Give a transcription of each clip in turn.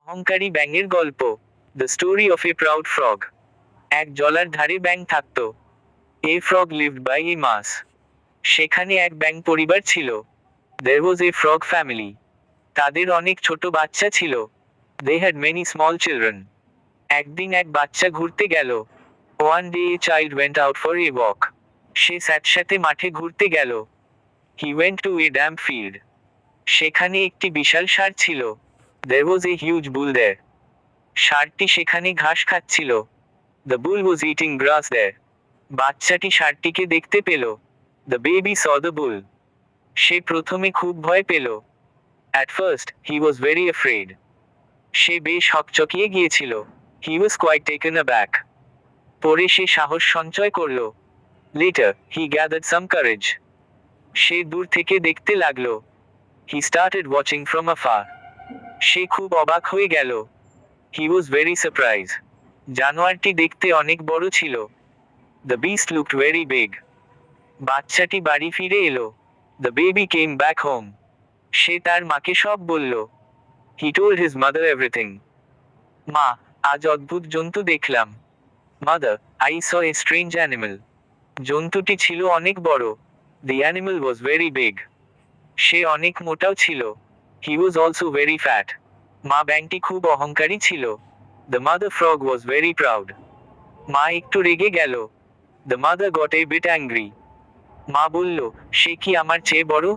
অহংকারী ব্যাঙের গল্প। The story of a proud frog. এক জলার ধারে ব্যাঙ থাকত। A frog lived by a marsh. সেখানে এক ব্যাঙ পরিবার ছিল। There was a frog family. তাদের অনেক ছোট বাচ্চা ছিল। They had many small children. একদিন এক বাচ্চা ঘুরতে গেল। One day a child went out for a walk. সে স্যাঁতস্যাঁতে মাঠে ঘুরতে গেল। He went to a damp field. সেখানে একটি বিশাল ষাঁড় ছিল। দের ওয়াজ এ হিউজ বুল দেয়ার। ষাঁড়টি সেখানে ঘাস খাচ্ছিল। The bull was eating grass there. বাচ্চাটি ষাঁড়টিকে দেখতে পেল। The baby saw the bull. সে প্রথমে খুব ভয় পেল। At first he was very afraid. সে বেশ হকচকিয়ে গিয়েছিল। He was quite taken aback. পরে সে সাহস সঞ্চয় করল। Later he gathered some courage. সে দূর থেকে দেখতে লাগলো। He started watching from afar. সে খুব অবাক হয়ে গেল। হি ওয়াজ ভেরি সারপ্রাইজ। জানোয়ারটি দেখতে অনেক বড় ছিল। The beast looked very big. বাচ্চাটি বাড়ি ফিরে এলো। The baby came back home. সে তার মাকে সব বলল। He told his mother everything. মা, আজ অদ্ভুত জন্তু দেখলাম। Mother, I saw a strange animal. জন্তুটি ছিল অনেক বড়। The animal was very big. সে অনেক মোটাও ছিল। He was also very fat. মা ব্যাঙটি খুব অহংকারী ছিল। The mother frog was very proud. মা একটু রেগে গেল। The mother got a bit angry. মা বলল, সে কি আমার চেয়ে বড়?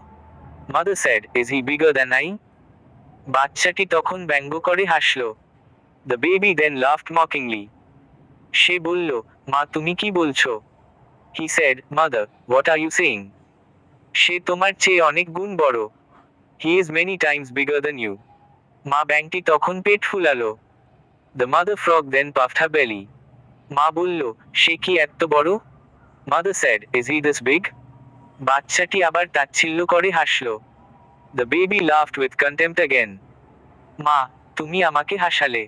Mother said, is he bigger than I? বাচ্চাটি তখন ব্যঙ্গ করে হাসল। The baby then laughed mockingly. সে বলল, মা তুমি কি বলছো? He said, mother, what are you saying? সে তোমার চেয়ে অনেক গুণ বড়। He is many times bigger than you. মা ব্যাঙটি তখন পেট ফুলালো। The mother frog then puffed her বেলি। মা বলল, সে কি এত বড়? Mother said, is he this big? বাচ্চাটি আবার তাচ্ছিল্য করে হাসল। The baby laughed with contempt again. মা, তুমি আমাকে হাসালে।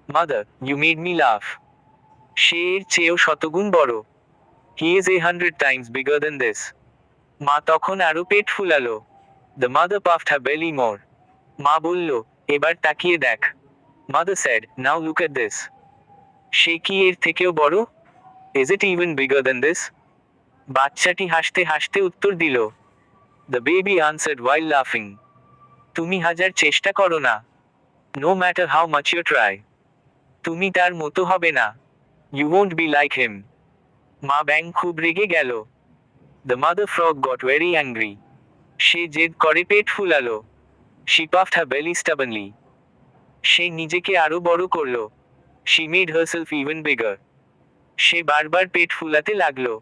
Mother, you made me laugh. সে এর চেয়েও শতগুণ বড়। He is 100 times bigger then this. মা তখন আরো পেট ফুলালো। The mother puffed her belly more. মা বলল, এবার তাকিয়ে দেখ। Mother said, now look at this. সে কি এর থেকেও বড়? Is it even bigger then this? বাচ্চাটি হাসতে হাসতে উত্তর দিল। দ্য বেবি আনসার্ড ওয়াইল লাফিং। তুমি হাজার চেষ্টা করো না। No matter how much you try. তুমি তার মতো হবে না। You won't be like him. মা ব্যাঙ খুব রেগে গেল। The mother frog got very angry. সে জেদ করে পেট ফুলালো। শি পাফড হার বেলি স্টাবনলি। সে নিজেকে আরো বড় করল। She made herself even bigger. সে বারবার পেট ফুলাতে লাগলো।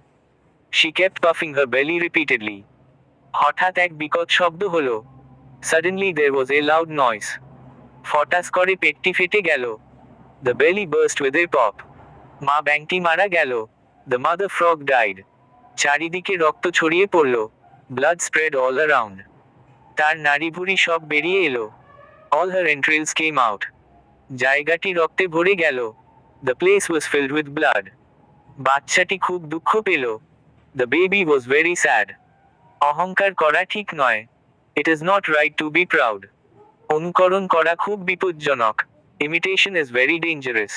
শি কেপ্ট পাফিং হার বেলি রিপিটেডলি। হঠাৎ এক বিকট শব্দ হলো। Suddenly there was a loud noise. ফটাস করে পেটটি ফেটে গেল। দ্য বেলি বার্স্ট উইথ এ পপ। মা ব্যাঙটি মারা গেল। The mother frog died. চারিদিকে রক্ত ছড়িয়ে পড়ল। Blood spread all around. তার নাড়িভুড়ি সব বেরিয়ে এলো। All her entrails came out. জায়গাটি রক্তে ভরে গেল। The place was filled with blood. বাচ্চাটি খুব দুঃখ পেল। The baby was very sad. অহংকার করা ঠিক নয়। It is not right to be proud. অনুকরণ করা খুব বিপজ্জনক। Imitation is very dangerous.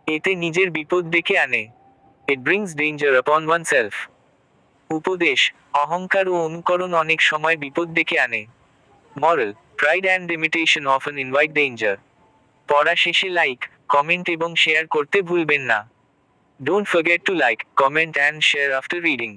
এতে নিজের বিপদ ডেকে আনে। ইট ব্রিংস ডেঞ্জার আপন ওয়ানসেলফ। উপদেশ: অহংকার ও অনুকরণ অনেক সময় বিপদ ডেকে আনে। Moral: pride and imitation often invite danger. পড়া শেষে লাইক, কমেন্ট এবং শেয়ার করতে ভুলবেন না। Don't forget to like, comment and share after reading.